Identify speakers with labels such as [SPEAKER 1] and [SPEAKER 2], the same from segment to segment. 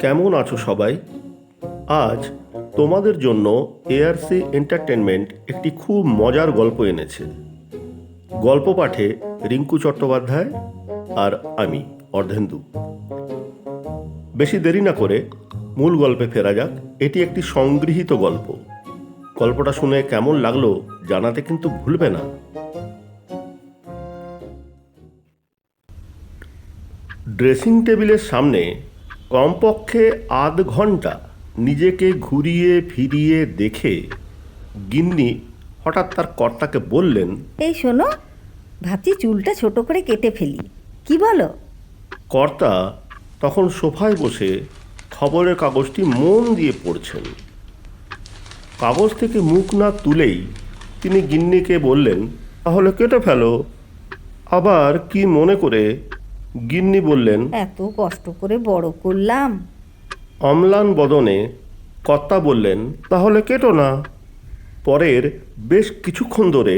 [SPEAKER 1] কেমন আছো সবাই? আজ তোমাদের জন্য এআরসি এন্টারটেনমেন্ট একটি খুব মজার গল্প এনেছে। গল্প পাঠে রিঙ্কু চট্টোপাধ্যায় আর আমি অর্ধেন্দু। বেশি দেরি না করে মূল গল্পে ফেরা যাক। এটি একটি সংগৃহীত গল্প। গল্পটা শুনে কেমন লাগলো জানাতে কিন্তু ভুলবে না। ড্রেসিং টেবিলের সামনে কমপক্ষে আধ ঘন্টা নিজেকে ঘুরিয়ে ফিরিয়ে দেখে গিন্নি হঠাৎ তার কর্তাকে বললেন,
[SPEAKER 2] এই শোনো, ভাবছি চুলটা ছোট করে কেটে ফেলি, কি বলো?
[SPEAKER 1] কর্তা তখন সোফায় বসে খবরের কাগজটি মন দিয়ে পড়ছেন। কাগজ থেকে মুখ না তুলেই তিনি গিন্নিকে বললেন, তাহলে কেটে ফেলো। আবার কি মনে করে গিন্নি বললেন,
[SPEAKER 2] এত কষ্ট করে বড় করলাম।
[SPEAKER 1] অম্লান বদনে কর্তা বললেন, তাহলে কেটো না। পরের বেশ কিছুক্ষণ ধরে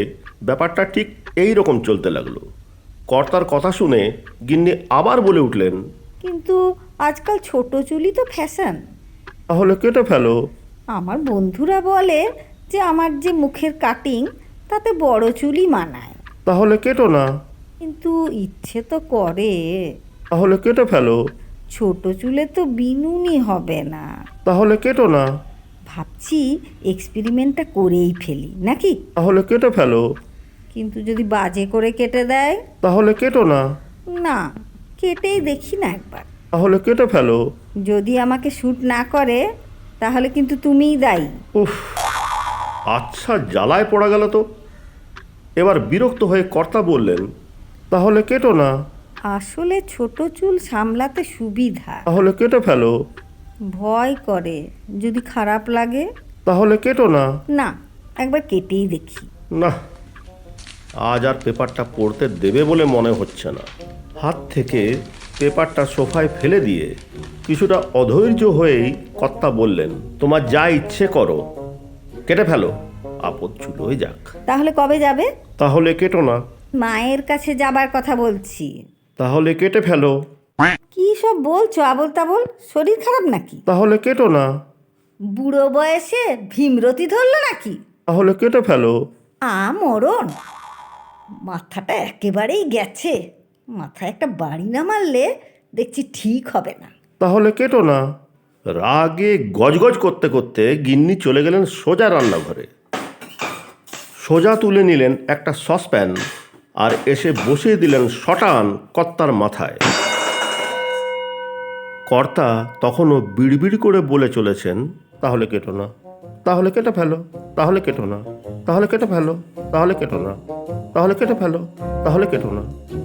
[SPEAKER 1] ব্যাপারটা ঠিক এই রকম চলতে লাগলো। কর্তার কথা শুনে গিন্নি আবার বলে উঠলেন,
[SPEAKER 2] কিন্তু আজকাল ছোট চুলই তো ফ্যাশন।
[SPEAKER 1] তাহলে কেটে ফেলো।
[SPEAKER 2] আমার বন্ধুরা বলে যে আমার যে মুখের কাটিং তাতে বড় চুলই মানায়।
[SPEAKER 1] তাহলে কেটো না।
[SPEAKER 2] কিন্তু ইচ্ছে তো করে।
[SPEAKER 1] তাহলে কেটে ফেলো।
[SPEAKER 2] ছোট চুলে তো বিনুনি হবে না।
[SPEAKER 1] তাহলে কেটো না।
[SPEAKER 2] ভাবছি এক্সপেরিমেন্টটা করেই ফেলি নাকি।
[SPEAKER 1] তাহলে কেটে ফেলো।
[SPEAKER 2] কিন্তু যদি বাজে করে কেটে দেয়?
[SPEAKER 1] তাহলে কেটো না।
[SPEAKER 2] না, কেটেই দেখি না একবার।
[SPEAKER 1] তাহলে কেটে ফেলো।
[SPEAKER 2] যদি আমাকে শ্যুট না করে তাহলে কিন্তু তুমিই দায়ী।
[SPEAKER 1] উফ, আচ্ছা জ্বালায় পড়া গেল তো। এবার বিরক্ত হয়ে কর্তা বললেন, তাহলে কেটো না।
[SPEAKER 2] আসলে ছোট চুল সামলাতে সুবিধা।
[SPEAKER 1] তাহলে কেটে ফেলো।
[SPEAKER 2] ভয় করে যদি খারাপ লাগে।
[SPEAKER 1] তাহলে কেটো না।
[SPEAKER 2] না, একবার কেটেই দেখি।
[SPEAKER 1] না, আজ আর পেপারটা পড়তে দেবে বলে মনে হচ্ছে না। হাত থেকে পেপারটা সোফায় ফেলে দিয়ে কিছুটা অধৈর্য হয়েই কর্তা বললেন, তোমার যা ইচ্ছে করো, কেটে ফেলো, আপদ চুলোয় যাক।
[SPEAKER 2] তাহলে কবে যাবে?
[SPEAKER 1] তাহলে কেটো না।
[SPEAKER 2] মায়ের কাছে যাবার কথা বলছি।
[SPEAKER 1] তাহলে কেটে ফেলো।
[SPEAKER 2] কি সব বলছো আবোল তাবোল? শরীর খারাপ নাকি?
[SPEAKER 1] তাহলে কেটো না।
[SPEAKER 2] বুড়ো বয়সে ভীমরতি ধরলো নাকি?
[SPEAKER 1] তাহলে কেটে ফেলো।
[SPEAKER 2] মরণ, মাথাটা একেবারেই গেছে। মাথায় একটা বাড়ি না মারলে দেখছি ঠিক হবে না।
[SPEAKER 1] তাহলে কেটো না। রাগে গজগজ করতে করতে গিন্নি চলে গেলেন সোজা রান্নাঘরে। সোজা তুলে নিলেন একটা সসপ্যান আর এসে বসিয়ে দিলেন শটান কর্তার মাথায়। কর্তা তখনও বিড়বিড় করে বলে চলেছেন, তাহলে কেটো না। তাহলে কেটে ফেলো। তাহলে কেটো না। তাহলে কেটে ফেলো। তাহলে কেটো না। তাহলে কেটে ফেলো। তাহলে কেটো না।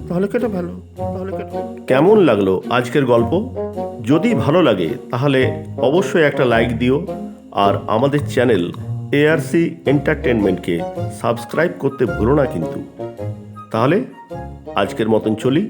[SPEAKER 1] তাহলে কেটে ফেলো। তাহলে কেটো। কেমন লাগলো আজকের গল্প? যদি ভালো লাগে তাহলে অবশ্যই একটা লাইক দিও আর আমাদের চ্যানেল এআরসি এন্টারটেনমেন্টকে সাবস্ক্রাইব করতে ভুলো না কিন্তু। তাহলে আজকের মতন চলি।